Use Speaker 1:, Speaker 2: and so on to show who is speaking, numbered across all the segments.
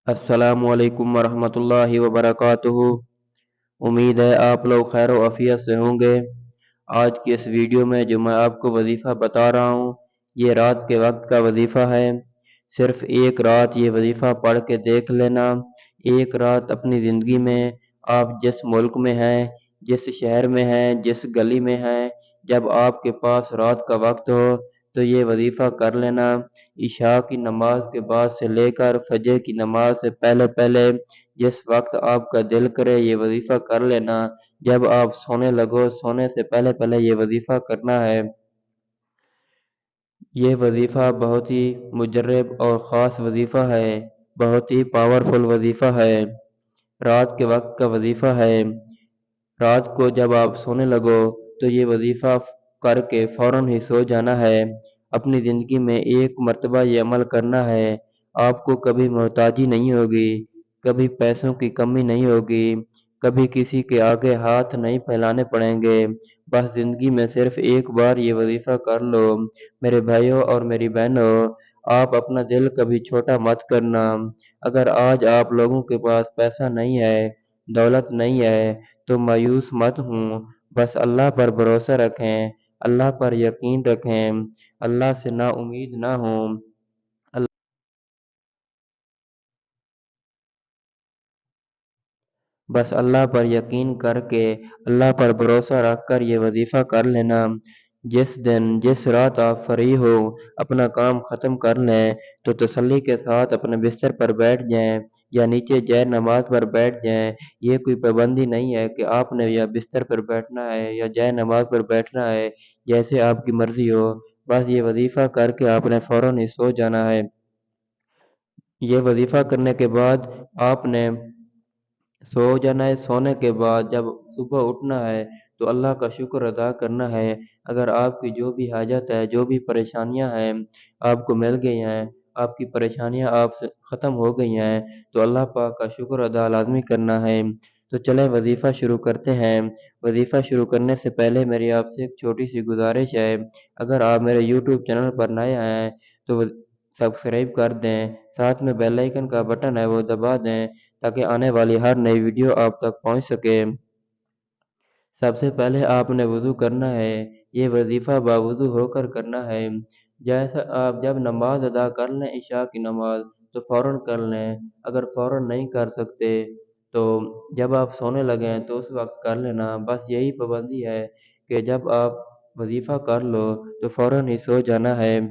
Speaker 1: अस्सलामुअलैकुम वरहमतुल्लाहि वबरकातुहू। उम्मीद है आप लोग खैर व आफियत से होंगे। आज की इस वीडियो में जो मैं आपको वजीफ़ा बता रहा हूँ, ये रात के वक्त का वजीफ़ा है। सिर्फ एक रात ये वजीफ़ा पढ़ के देख लेना। एक रात अपनी ज़िंदगी में आप जिस मुल्क में हैं, जिस शहर में हैं, जिस गली में हैं, जब आपके पास रात का वक्त हो तो ये वजीफ़ा कर लेना। इशा की नमाज के बाद से लेकर फजर की नमाज से पहले पहले जिस वक्त आपका दिल करे ये वजीफ़ा कर लेना। जब आप सोने लगो, सोने से पहले पहले ये वजीफ़ा करना है। ये वजीफ़ा बहुत ही मुजर्रब और ख़ास वजीफ़ा है, बहुत ही पावरफुल वजीफ़ा है, रात के वक्त का वजीफ़ा है। रात को जब आप सोने लगो तो ये वजीफ़ा करके फ़ौरन ही सो जाना है। अपनी ज़िंदगी में एक मर्तबा ये अमल करना है। आपको कभी मोहताजी नहीं होगी, कभी पैसों की कमी नहीं होगी, कभी किसी के आगे हाथ नहीं फैलाने पड़ेंगे। बस ज़िंदगी में सिर्फ एक बार ये वजीफ़ा कर लो। मेरे भाइयों और मेरी बहनों, आप अपना दिल कभी छोटा मत करना। अगर आज आप लोगों के पास पैसा नहीं है, दौलत नहीं है, तो मायूस मत हों। बस अल्लाह पर भरोसा रखें, अल्लाह पर यकीन रखें, अल्लाह से नाउम्मीद ना हों। बस अल्लाह पर यकीन करके, अल्लाह पर भरोसा रख कर ये वजीफ़ा कर लेना। जिस दिन जिस रात आप फ्री हो, अपना काम ख़त्म कर लें तो तसल्ली के साथ अपने बिस्तर पर बैठ जाएं या नीचे जय नमाज पर बैठ जाएं। ये कोई पाबंदी नहीं है कि आपने या बिस्तर पर बैठना है या जय नमाज पर बैठना है, जैसे आपकी मर्ज़ी हो। बस ये वजीफ़ा करके आपने फ़ौरन ही सो जाना है। ये वजीफ़ा करने के बाद आपने सो जाना है। सोने के बाद जब सुबह उठना है तो अल्लाह का शुक्र अदा करना है। अगर आपकी जो भी हाजत है, जो भी परेशानियां हैं, आपको मिल गई हैं, आपकी परेशानियां आपसे ख़त्म हो गई हैं, तो अल्लाह पाक का शुक्र अदा लाजमी करना है। तो चलें वजीफ़ा शुरू करते हैं। वजीफ़ा शुरू करने से पहले मेरी आपसे एक छोटी सी गुजारिश है। अगर आप मेरे यूट्यूब चैनल पर नए हैं तो सब्सक्राइब कर दें, साथ में बेल आइकन का बटन है वो दबा दें, ताकि आने वाली हर नई वीडियो आप तक पहुंच सके। सबसे पहले आपने वज़ू करना है। ये वजीफ़ा बावुज़ू होकर करना है। जैसा आप जब नमाज अदा कर लें इशा की नमाज, तो फ़ौरन कर लें। अगर फ़ौरन नहीं कर सकते तो जब आप सोने लगें तो उस वक्त कर लेना। बस यही पाबंदी है कि जब आप वजीफ़ा कर लो तो फ़ौरन ही सो जाना है।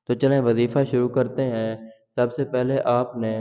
Speaker 1: तो चलें वजीफ़ा शुरू करते हैं। सबसे पहले आपने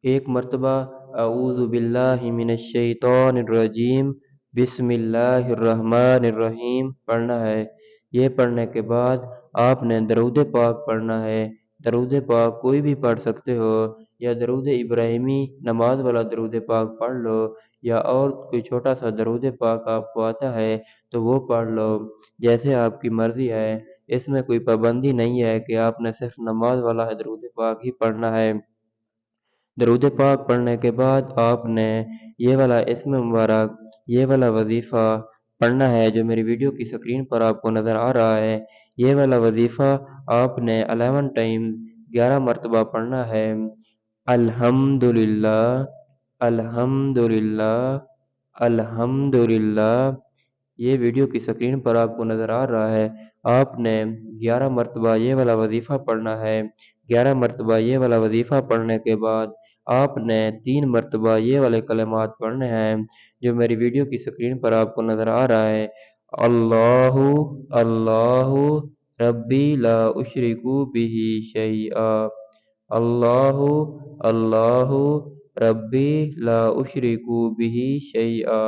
Speaker 1: एक मर्तबा अऊज़ु बिल्लाहि मिनश शैतानिर रजीम बिस्मिल्लाहिर्रहमानिर्रहीम पढ़ना है। ये पढ़ने के बाद आपने दरूद पाक पढ़ना है। दरूद पाक कोई भी पढ़ सकते हो, या दरूद इब्राहिमी नमाज वाला दरूद पाक पढ़ लो, या और कोई छोटा सा दरूद पाक आपको आता है तो वो पढ़ लो, जैसे आपकी मर्ज़ी है। इसमें कोई पाबंदी नहीं है कि आपने सिर्फ नमाज वाला है दरूद पाक ही पढ़ना है। दरूद पाक पढ़ने के बाद आपने ये वाला इस्म मुबारक, ये वाला वजीफ़ा पढ़ना है जो मेरी वीडियो की स्क्रीन पर आपको नज़र आ रहा है। ये वाला वजीफ़ा आपने 11 टाइम 11 मरतबा पढ़ना है। अल्हम्दुलिल्लाह, अल्हम्दुलिल्लाह, अल्हम्दुलिल्लाह। ये वीडियो की स्क्रीन पर आपको नज़र आ रहा है। आपने 11 मरतबा ये वाला वजीफ़ा पढ़ना है। 11 मरतबा ये वाला वजीफ़ा पढ़ने के बाद आपने 3 मरतबा ये वाले कलिमात पढ़ने हैं जो मेरी वीडियो की स्क्रीन पर आपको नज़र आ रहा है। अल्लाहु अल्लाहु रब्बी ला उशरिकु बिही शैआ। अल्लाहु अल्लाहु रब्बी ला उशरिकु बिही शैआ।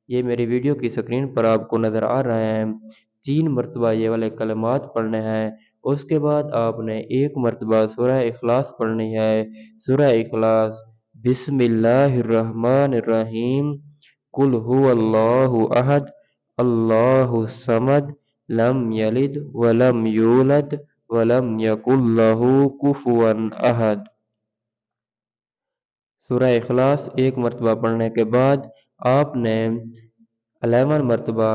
Speaker 1: ये मेरी वीडियो की स्क्रीन पर आपको नज़र आ रहे हैं। 3 मरतबा ये वाले कलिमात पढ़ने हैं। उसके बाद आपने एक मरतबा सूरह इखलास पढ़नी है। सूरह इखलास बिस्मिल्लाहिर्रहमानिर्रहीम कुल हुवल्लाहु अहद अल्लाहु समद लम यलिद वलम यूलद वलम यकुल लहू कुफुवन अहद। सूरह इखलास एक मरतबा पढ़ने के बाद आपने 11 मरतबा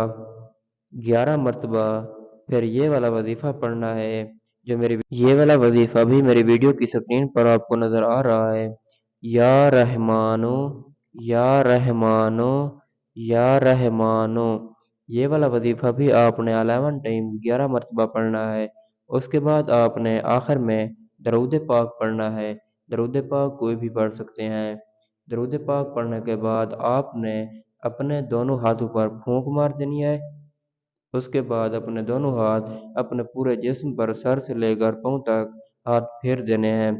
Speaker 1: 11 मरतबा फिर ये वाला वजीफ़ा पढ़ना है। یہ والا وظیفہ بھی میری ویڈیو کی سکرین پر آپ کو نظر آ رہا ہے۔ یا رحمانو، یا رحمانو، یا رحمانو، یہ والا وظیفہ بھی آپ نے 11 ٹائم 11 مرتبہ پڑھنا ہے۔ اس کے بعد آپ نے آخر میں درود پاک پڑھنا ہے۔ درود پاک کوئی بھی پڑھ سکتے ہیں۔ درود پاک پڑھنے کے بعد آپ نے اپنے دونوں ہاتھوں پر پھونک مار دینی ہے۔ اس کے بعد اپنے دونوں ہاتھ اپنے پورے جسم پر سر سے لے کر پاؤں تک ہاتھ پھیر دینے ہیں۔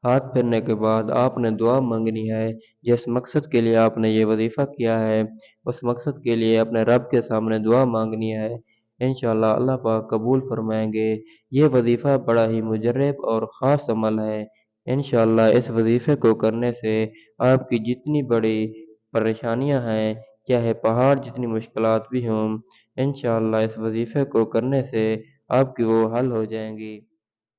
Speaker 1: ہاتھ پھیرنے کے بعد آپ نے دعا مانگنی ہے۔ جس مقصد کے لیے آپ نے یہ وظیفہ کیا ہے اس مقصد کے لیے اپنے رب کے سامنے دعا مانگنی ہے۔ انشاءاللہ اللہ پاک قبول فرمائیں گے۔ یہ وظیفہ بڑا ہی مجرب اور خاص عمل ہے۔ انشاءاللہ اس وظیفے کو کرنے سے آپ کی جتنی بڑی پریشانیاں ہیں، چاہے پہاڑ جتنی مشکلات بھی ہوں، انشاءاللہ اس وظیفے کو کرنے سے آپ کی وہ حل ہو جائیں گی۔